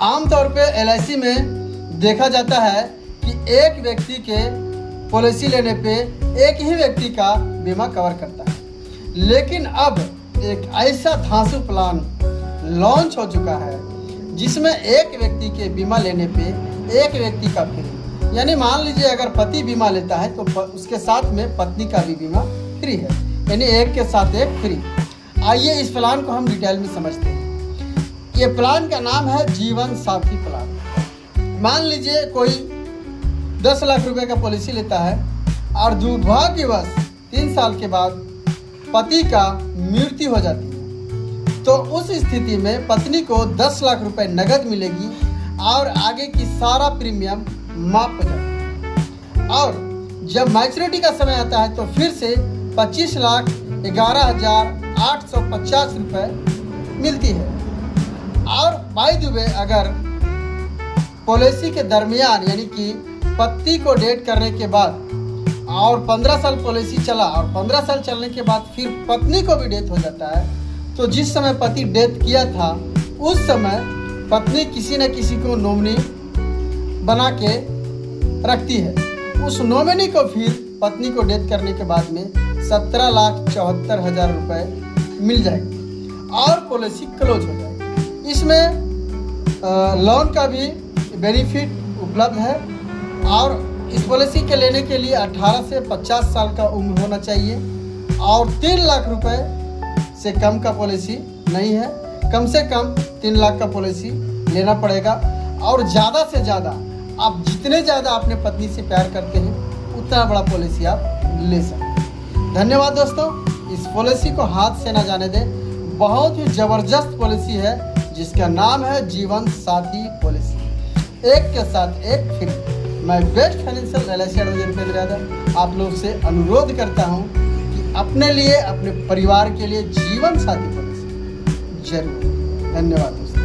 आमतौर पे LIC में देखा जाता है कि एक व्यक्ति के पॉलिसी लेने पे एक ही व्यक्ति का बीमा कवर करता है, लेकिन अब एक ऐसा धांसू प्लान लॉन्च हो चुका है जिसमें एक व्यक्ति के बीमा लेने पे एक व्यक्ति का फ्री। यानी मान लीजिए अगर पति बीमा लेता है तो उसके साथ में पत्नी का भी बीमा फ्री है, यानी एक के साथ एक फ्री। आइए इस प्लान को हम डिटेल में समझते हैं। ये प्लान का नाम है जीवन साथी प्लान। मान लीजिए कोई 10 लाख रुपए का पॉलिसी लेता है और दुर्भाग्यवश 3 साल के बाद पति का मृत्यु हो जाती है, तो उस स्थिति में पत्नी को 10 लाख रुपए नगद मिलेगी और आगे की सारा प्रीमियम माफ हो जाता है। और जब मैच्योरिटी का समय आता है तो फिर से 25,11,850 रुपये मिलती है। और बाय द वे अगर पॉलिसी के दरमियान यानी कि पति को डेथ करने के बाद और 15 साल पॉलिसी चला और 15 साल चलने के बाद फिर पत्नी को भी डेथ हो जाता है, तो जिस समय पति डेथ किया था उस समय पत्नी किसी न किसी को नॉमिनी बना के रखती है। उस नॉमिनी को फिर पत्नी को डेथ करने के बाद में 17,74,000 रुपये मिल जाएगी और पॉलिसी क्लोज हो जाएगी। इसमें लोन का भी बेनिफिट उपलब्ध है और इस पॉलिसी के लेने के लिए 18 से 50 साल का उम्र होना चाहिए और 3 लाख रुपए से कम का पॉलिसी नहीं है। कम से कम 3 लाख का पॉलिसी लेना पड़ेगा और ज़्यादा से ज़्यादा आप जितने ज़्यादा अपने पत्नी से प्यार करते हैं उतना बड़ा पॉलिसी आप ले सकते हैं। धन्यवाद दोस्तों, इस पॉलिसी को हाथ से ना जाने दें। बहुत ही ज़बरदस्त पॉलिसी है जिसका नाम है जीवन साथी पॉलिसी, एक के साथ एक फ्री। मैं best financial LIC adviser Upendra Yadav आप लोग से अनुरोध करता हूं कि अपने लिए अपने परिवार के लिए जीवन साथी पॉलिसी जरूर। धन्यवाद दोस्तों।